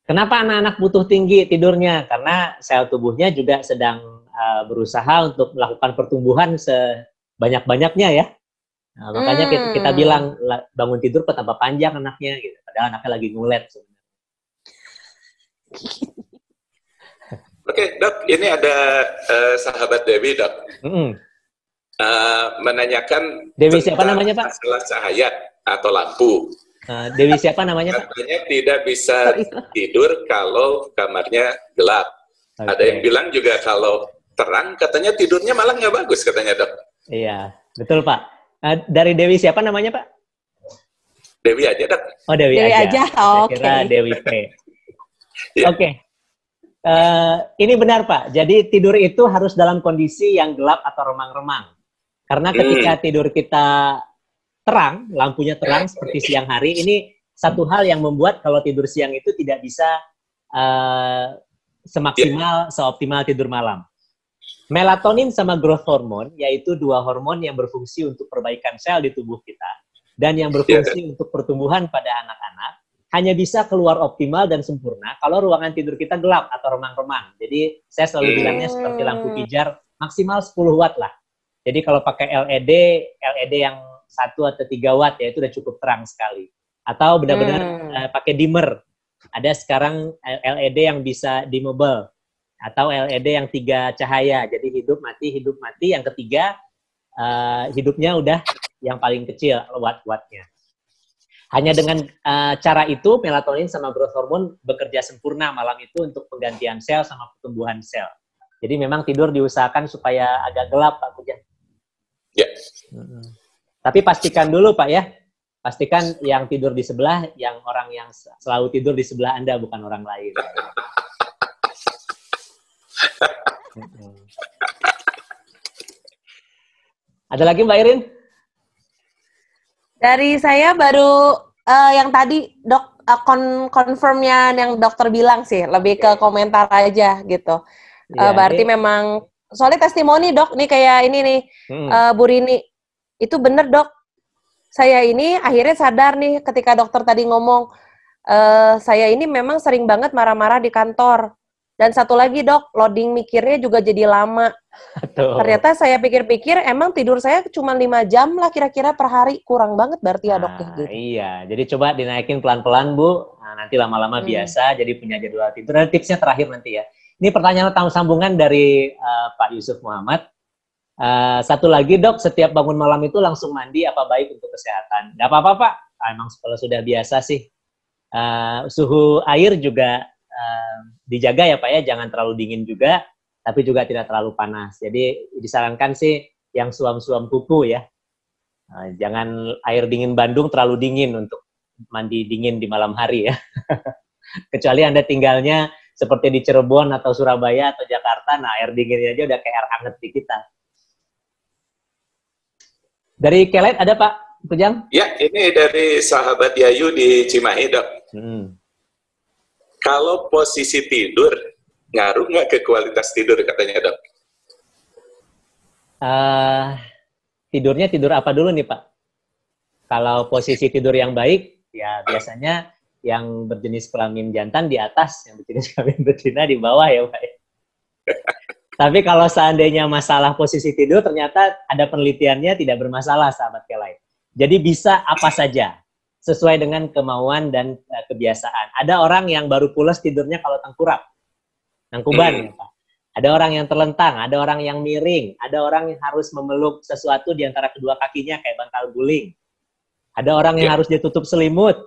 Kenapa anak-anak butuh tinggi tidurnya? Karena sel tubuhnya juga sedang berusaha untuk melakukan pertumbuhan sebanyak-banyaknya ya. Nah, makanya kita bilang bangun tidur tambah panjang anaknya gitu. Padahal anaknya lagi ngulet sebenarnya. Oke, Dok, ini ada sahabat Dewi, Dok. Menanyakan Dewi siapa namanya, Pak? Masalah cahaya atau lampu. Dewi siapa namanya, Pak? Katanya tidak bisa tidur kalau kamarnya gelap. Ada yang bilang juga kalau terang, katanya tidurnya malah nggak bagus, katanya, Dok. Iya, betul, Pak. Dari Dewi siapa namanya, Pak? Dewi aja, Dok. Oh, Dewi aja. Oke. Kira Dewi P. Oke. Ini benar, Pak. Jadi tidur itu harus dalam kondisi yang gelap atau remang-remang. Karena ketika tidur kita terang, lampunya terang seperti siang hari, ini satu hal yang membuat kalau tidur siang itu tidak bisa seoptimal tidur malam. Melatonin sama growth hormone, yaitu 2 hormon yang berfungsi untuk perbaikan sel di tubuh kita, dan yang berfungsi untuk pertumbuhan pada anak-anak, hanya bisa keluar optimal dan sempurna kalau ruangan tidur kita gelap atau remang-remang. Jadi saya selalu bilangnya seperti lampu pijar, maksimal 10 watt lah. Jadi kalau pakai LED yang 1 atau 3 watt ya itu udah cukup terang sekali. Atau benar-benar pakai dimmer. Ada sekarang LED yang bisa dimmable. Atau LED yang 3 cahaya. Jadi hidup mati. Yang ketiga hidupnya udah yang paling kecil watt-wattnya. Hanya dengan cara itu melatonin sama growth hormone bekerja sempurna malam itu untuk penggantian sel sama pertumbuhan sel. Jadi memang tidur diusahakan supaya agak gelap, Pak Pujan. Ya. Tapi pastikan dulu, Pak ya. Pastikan yang tidur di sebelah, yang orang yang selalu tidur di sebelah Anda, bukan orang lain. Ada lagi, Mbak Irin? Dari saya baru yang tadi, Dok, confirmnya yang dokter bilang sih, lebih ke komentar aja gitu. Berarti memang, soalnya testimoni, Dok, nih kayak ini nih, Bu Rini. Itu bener, Dok. Saya ini akhirnya sadar nih ketika dokter tadi ngomong, saya ini memang sering banget marah-marah di kantor. Dan satu lagi, Dok, loading mikirnya juga jadi lama. Ternyata saya pikir-pikir, emang tidur saya cuma 5 jam lah kira-kira per hari. Kurang banget berarti ya, Dok. Gitu. Iya, jadi coba dinaikin pelan-pelan, Bu. Nah, nanti lama-lama biasa, jadi punya jadwal tidur. Dan tipsnya terakhir nanti ya. Ini pertanyaan sambungan dari Pak Yusuf Muhammad. Satu lagi, Dok, setiap bangun malam itu langsung mandi, apa baik untuk kesehatan? Nggak apa-apa, Pak. Emang kalau sudah biasa sih. Suhu air juga dijaga ya, Pak ya. Jangan terlalu dingin juga, tapi juga tidak terlalu panas. Jadi disarankan sih yang suam-suam kuku ya. Jangan air dingin Bandung terlalu dingin untuk mandi dingin di malam hari ya. Kecuali Anda tinggalnya seperti di Cirebon atau Surabaya atau Jakarta, nah air dinginnya aja udah kayak air hangat di kita. Dari Kelet ada Pak Kujang? Ya, ini dari sahabat Yayu di Cimahi, Dok. Kalau posisi tidur, ngaruh nggak ke kualitas tidur katanya, Dok? Tidurnya tidur apa dulu nih, Pak? Kalau posisi tidur yang baik, ya biasanya yang berjenis kelamin jantan di atas, yang berjenis kelamin betina di bawah ya, Pak. Tapi kalau seandainya masalah posisi tidur, ternyata ada penelitiannya tidak bermasalah, sahabat Kelight. Jadi bisa apa saja, sesuai dengan kemauan dan kebiasaan. Ada orang yang baru pulas tidurnya kalau tengkurap, tengkuban, ya, Pak. Ada orang yang terlentang, ada orang yang miring, ada orang yang harus memeluk sesuatu di antara kedua kakinya kayak bantal guling. Ada orang yang harus ditutup selimut,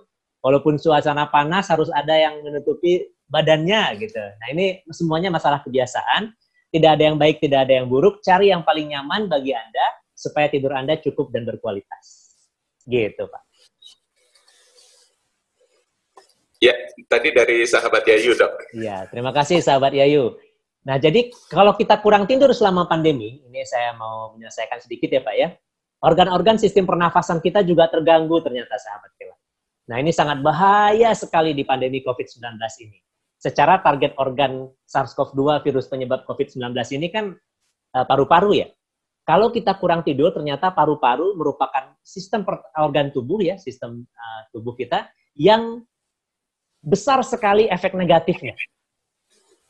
walaupun suasana panas harus ada yang menutupi badannya gitu. Nah ini semuanya masalah kebiasaan. Tidak ada yang baik, tidak ada yang buruk. Cari yang paling nyaman bagi Anda, supaya tidur Anda cukup dan berkualitas. Gitu, Pak. Ya, tadi dari sahabat Yayu, Dok. Iya, terima kasih sahabat Yayu. Nah, jadi kalau kita kurang tidur selama pandemi, ini saya mau menyelesaikan sedikit ya, Pak ya. Organ-organ sistem pernafasan kita juga terganggu ternyata, sahabat Kela. Nah, ini sangat bahaya sekali di pandemi COVID-19 ini. Secara target organ SARS-CoV-2 virus penyebab COVID-19 ini kan paru-paru ya. Kalau kita kurang tidur, ternyata paru-paru merupakan sistem organ tubuh ya, sistem tubuh kita yang besar sekali efek negatifnya.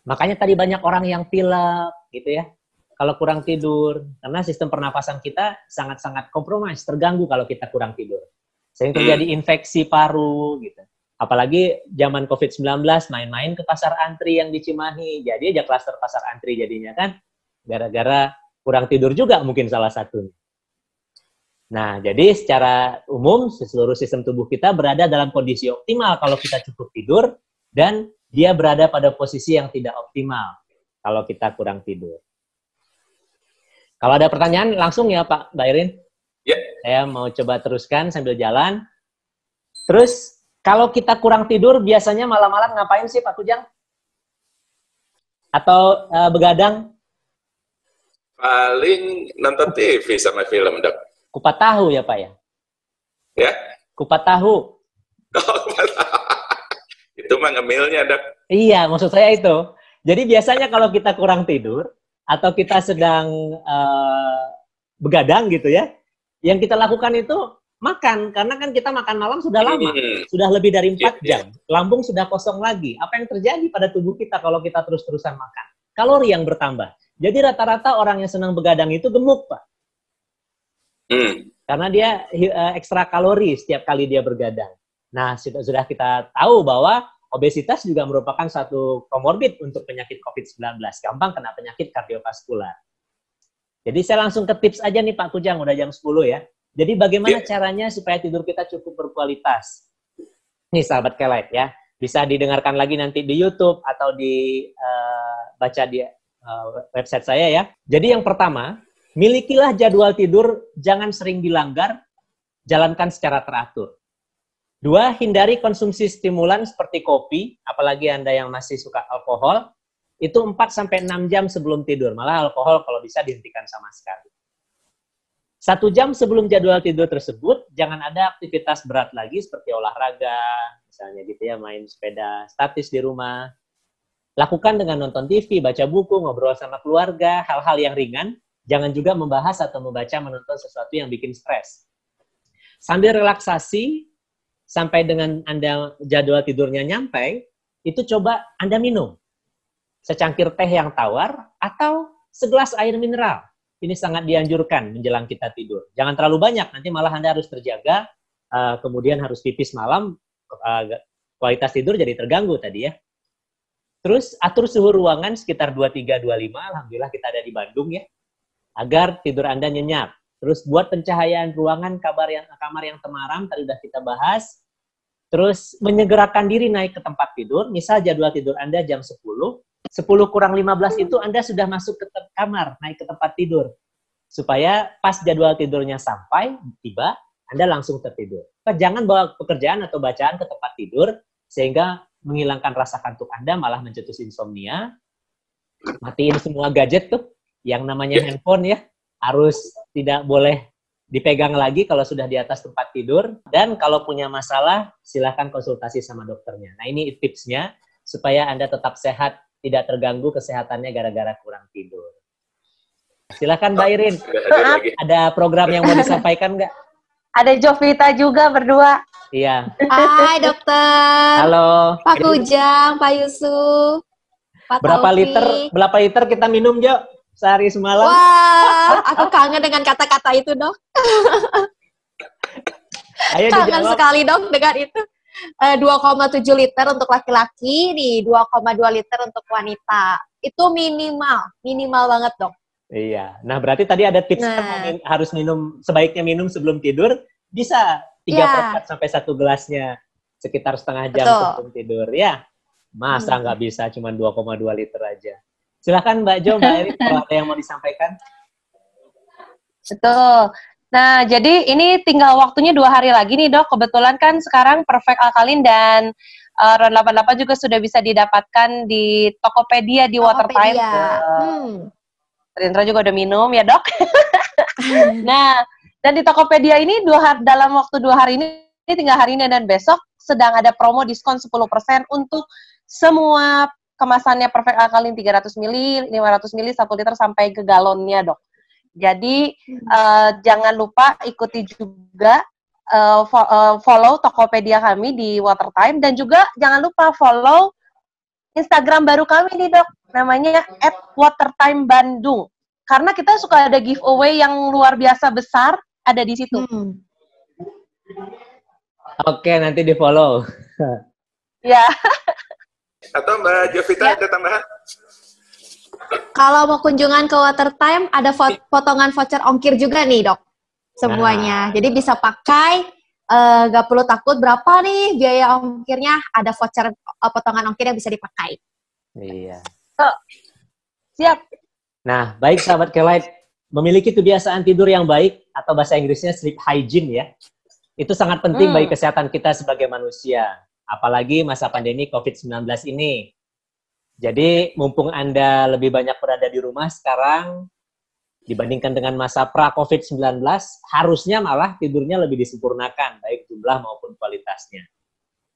Makanya tadi banyak orang yang pilek gitu ya, kalau kurang tidur. Karena sistem pernafasan kita sangat-sangat kompromis, terganggu kalau kita kurang tidur. Sehingga terjadi infeksi paru gitu. Apalagi zaman COVID-19, main-main ke pasar antri yang di Cimahi. Jadi aja klaster pasar antri jadinya kan, gara-gara kurang tidur juga mungkin salah satunya. Nah, jadi secara umum, seluruh sistem tubuh kita berada dalam kondisi optimal kalau kita cukup tidur, dan dia berada pada posisi yang tidak optimal kalau kita kurang tidur. Kalau ada pertanyaan, langsung ya Pak Mbak Irin. Ya. Saya mau coba teruskan sambil jalan. Terus, kalau kita kurang tidur, biasanya malam-malam ngapain sih Pak Kujang? Atau begadang? Paling nonton TV sama film, Dok. Kupat tahu ya Pak ya? Ya? Kupat tahu. Itu mah ngemilnya, Dok. Iya, maksud saya itu. Jadi biasanya kalau kita kurang tidur, atau kita sedang begadang gitu ya, yang kita lakukan itu makan, karena kan kita makan malam sudah lama, sudah lebih dari 4 jam, lambung sudah kosong lagi. Apa yang terjadi pada tubuh kita kalau kita terus-terusan makan? Kalori yang bertambah. Jadi rata-rata orang yang senang begadang itu gemuk, Pak. Karena dia ekstra kalori setiap kali dia bergadang. Nah, sudah kita tahu bahwa obesitas juga merupakan satu komorbid untuk penyakit COVID-19. Gampang kena penyakit kardiovaskular. Jadi saya langsung ke tips aja nih Pak Kujang, udah jam 10 ya. Jadi bagaimana caranya supaya tidur kita cukup berkualitas? Nih sahabat Kelight ya, bisa didengarkan lagi nanti di YouTube atau baca di website saya ya. Jadi yang pertama, milikilah jadwal tidur, jangan sering dilanggar, jalankan secara teratur. 2, hindari konsumsi stimulan seperti kopi, apalagi Anda yang masih suka alkohol, itu 4-6 jam sebelum tidur. Malah alkohol kalau bisa dihentikan sama sekali. 1 jam sebelum jadwal tidur tersebut, jangan ada aktivitas berat lagi seperti olahraga, misalnya gitu ya, main sepeda statis di rumah. Lakukan dengan nonton TV, baca buku, ngobrol sama keluarga, hal-hal yang ringan. Jangan juga membahas atau membaca, menonton sesuatu yang bikin stres. Sambil relaksasi, sampai dengan Anda jadwal tidurnya nyampe, itu coba Anda minum secangkir teh yang tawar atau segelas air mineral. Ini sangat dianjurkan menjelang kita tidur. Jangan terlalu banyak, nanti malah Anda harus terjaga, kemudian harus pipis malam, kualitas tidur jadi terganggu tadi ya. Terus atur suhu ruangan sekitar 23-25, alhamdulillah kita ada di Bandung ya, agar tidur Anda nyenyak. Terus buat pencahayaan ruangan, kamar yang temaram, tadi sudah kita bahas. Terus menyegerakan diri naik ke tempat tidur, misal jadwal tidur Anda jam 10 kurang 15 itu Anda sudah masuk ke kamar, naik ke tempat tidur. Supaya pas jadwal tidurnya sampai, tiba, Anda langsung tertidur. Jangan bawa pekerjaan atau bacaan ke tempat tidur, sehingga menghilangkan rasa kantuk Anda, malah mencetus insomnia. Matiin semua gadget tuh, yang namanya handphone ya, harus tidak boleh dipegang lagi kalau sudah di atas tempat tidur, dan kalau punya masalah, silahkan konsultasi sama dokternya. Nah, ini tipsnya, supaya Anda tetap sehat, tidak terganggu kesehatannya gara-gara kurang tidur. Silahkan Mbak Irin, ada program yang mau disampaikan nggak? Ada Jovita juga berdua. Iya. Hai dokter. Halo. Pak Kujang, Pak Yusuf. Pak Berapa liter kita minum, Jo? Sehari semalam? Wah, aku kangen dengan kata-kata itu, Dok. Ayo kangen dijawab. sekali, Dok, dengan itu. 2,7 liter untuk laki-laki, nih 2,2 liter untuk wanita. Itu minimal banget, Dok. Iya. Nah, berarti tadi ada tips harus sebaiknya minum sebelum tidur. Bisa 3/4 sampai 1 gelasnya sekitar setengah jam sebelum tidur. Ya, masa nggak bisa cuma 2,2 liter aja. Silakan Mbak Jo, Mbak Erin, kalau ada yang mau disampaikan. Betul. Nah, jadi ini tinggal waktunya 2 hari lagi nih, Dok. Kebetulan kan sekarang Perfect Alkaline dan RON 88 juga sudah bisa didapatkan di Tokopedia di Watertime. Rindra juga udah minum ya, Dok. Nah, dan di Tokopedia ini dalam waktu 2 hari ini tinggal hari ini dan besok sedang ada promo diskon 10% untuk semua kemasannya Perfect Alkaline 300 ml, 500 ml, 1 liter sampai ke galonnya, Dok. Jadi jangan lupa ikuti juga follow Tokopedia kami di Watertime, dan juga jangan lupa follow Instagram baru kami nih, Dok. Namanya @watertimebandung. Karena kita suka ada giveaway yang luar biasa besar, ada di situ. Oke, nanti di-follow. Ya. Atau Mbak Jovita ada tambahan? Kalau mau kunjungan ke Watertime, ada potongan voucher ongkir juga nih, Dok. Semuanya. Jadi bisa pakai, nggak perlu takut berapa nih biaya ongkirnya, ada voucher potongan ongkir yang bisa dipakai. Iya. Siap. Nah, baik sahabat Kelight, memiliki kebiasaan tidur yang baik, atau bahasa Inggrisnya sleep hygiene ya, itu sangat penting bagi kesehatan kita sebagai manusia. Apalagi masa pandemi COVID-19 ini. Jadi, mumpung Anda lebih banyak berada di rumah sekarang, dibandingkan dengan masa pra-COVID-19, harusnya malah tidurnya lebih disempurnakan, baik jumlah maupun kualitasnya.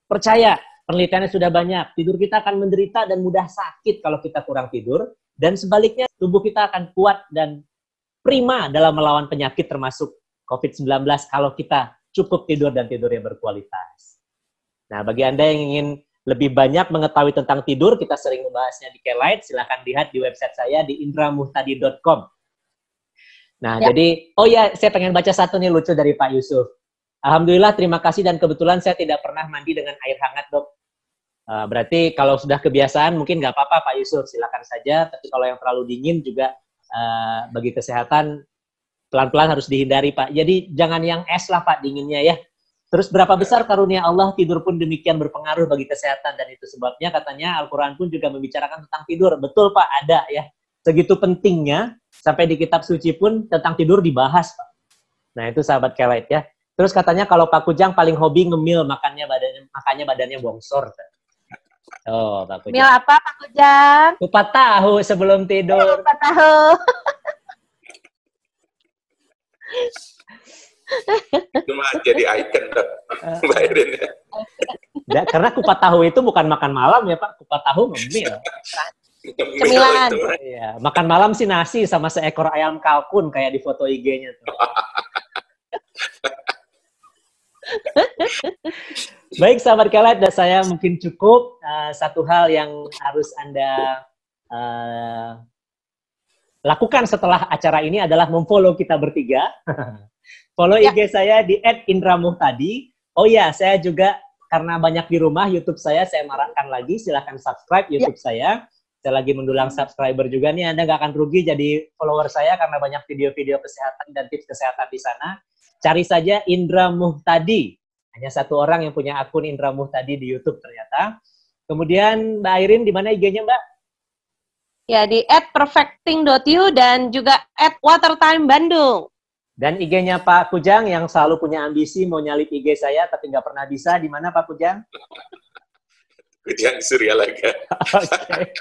Percaya, penelitiannya sudah banyak, tidur kita akan menderita dan mudah sakit kalau kita kurang tidur, dan sebaliknya, tubuh kita akan kuat dan prima dalam melawan penyakit termasuk COVID-19 kalau kita cukup tidur dan tidur yang berkualitas. Nah, bagi Anda yang ingin lebih banyak mengetahui tentang tidur, kita sering membahasnya di Kelight, silahkan lihat di website saya di indramuhtadi.com. Nah, jadi, saya pengen baca satu nih lucu dari Pak Yusuf. Alhamdulillah, terima kasih, dan kebetulan saya tidak pernah mandi dengan air hangat, Dok. Berarti kalau sudah kebiasaan, mungkin nggak apa-apa Pak Yusuf, silakan saja. Tapi kalau yang terlalu dingin juga bagi kesehatan, pelan-pelan harus dihindari, Pak. Jadi jangan yang es lah, Pak, dinginnya ya. Terus berapa besar karunia Allah, tidur pun demikian berpengaruh bagi kesehatan, dan itu sebabnya katanya Al-Quran pun juga membicarakan tentang tidur. Betul Pak, ada ya. Segitu pentingnya, sampai di kitab suci pun tentang tidur dibahas, Pak. Nah itu sahabat Kelight ya. Terus katanya kalau Pak Kujang paling hobi ngemil, makanya badannya bongsor. Oh, Pak Kujang. Mil apa Pak Kujang? Kupat tahu sebelum tidur. Kupat tahu. Cuma jadi icon, Dok. Mbak Irin ya. Ya, karena kupat tahu itu bukan makan malam ya Pak, kupat tahu ngemil. Cemilan. Iya, makan malam sih nasi sama seekor ayam kalkun kayak di foto IG-nya tuh. Baik sahabat Kelight, dan saya mungkin cukup satu hal yang harus Anda lakukan setelah acara ini adalah memfollow kita bertiga. Follow IG saya di @indramuhtadi. Oh ya, saya juga karena banyak di rumah, YouTube saya marahkan lagi. Silahkan subscribe YouTube saya. Saya lagi mendulang subscriber juga nih. Anda nggak akan rugi jadi follower saya karena banyak video-video kesehatan dan tips kesehatan di sana. Cari saja Indra Muhtadi. Hanya satu orang yang punya akun Indra Muhtadi di YouTube ternyata. Kemudian Mbak Irin, di mana IG-nya Mbak? Ya, di @perfecting.you dan juga @watertimebandung. Dan IG-nya Pak Kujang yang selalu punya ambisi mau nyalip IG saya tapi nggak pernah bisa. Di mana Pak Kujang? Kujang Suryalaga. Oke.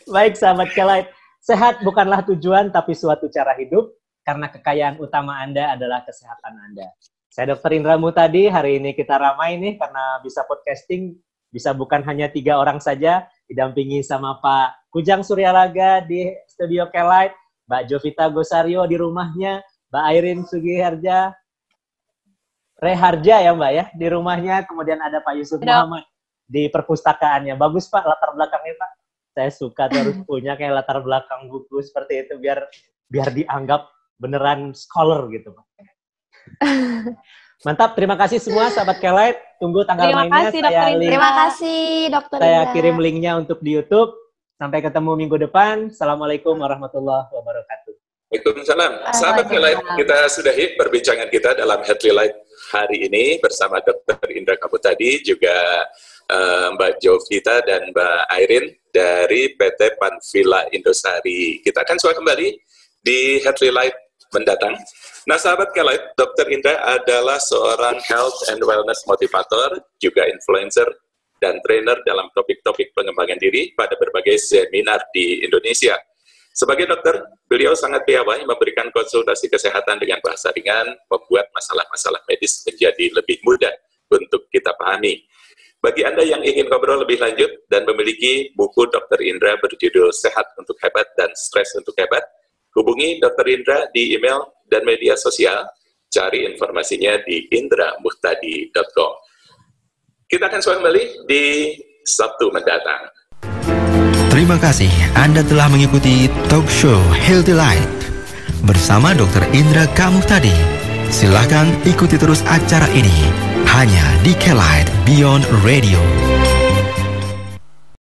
Baik sahabat Kelight, sehat bukanlah tujuan tapi suatu cara hidup. karena kekayaan utama Anda adalah kesehatan Anda. Saya Dr. Indra Muhtadi, hari ini kita ramai nih karena bisa podcasting, bisa bukan hanya 3 orang saja, didampingi sama Pak Kujang Suryalaga di Studio K-Lite, Mbak Jovita Gosario di rumahnya, Mbak Airin Sugiharja, Reharja ya Mbak ya, di rumahnya, kemudian ada Pak Yusuf Muhammad di perpustakaannya. Bagus Pak latar belakangnya Pak. Saya suka terus punya kayak latar belakang buku seperti itu biar dianggap beneran scholar gitu Pak. Mantap, terima kasih semua sahabat K-Lite. Tunggu tanggal mainnya. Terima kasih Dokter Saya kirim linknya untuk di YouTube. Sampai ketemu minggu depan. Assalamualaikum warahmatullahi wabarakatuh. Waalaikumsalam. Sahabat K-Lite, kita sudahi perbincangan kita dalam Headly Light hari ini bersama Dr. Indra Muhtadi, juga Mbak Jovita dan Mbak Airin dari PT Panvilla Indosari. Kita akan sudah kembali di Headly Light mendatang. Nah, sahabat K-Lite, Dr. Indra adalah seorang health and wellness motivator, juga influencer dan trainer dalam topik-topik pengembangan diri pada berbagai seminar di Indonesia. Sebagai dokter, beliau sangat piawai memberikan konsultasi kesehatan dengan bahasa ringan, membuat masalah-masalah medis menjadi lebih mudah untuk kita pahami. Bagi Anda yang ingin ngobrol lebih lanjut dan memiliki buku Dr. Indra berjudul Sehat untuk Hebat dan Stres untuk Hebat, hubungi Dr. Indra di email dan media sosial, cari informasinya di indramuhtadi.com. Kita akan kembali di Sabtu mendatang. Terima kasih Anda telah mengikuti talk show Healthy Light bersama Dr. Indra Muhtadi. Silakan ikuti terus acara ini hanya di K-Lite Beyond Radio.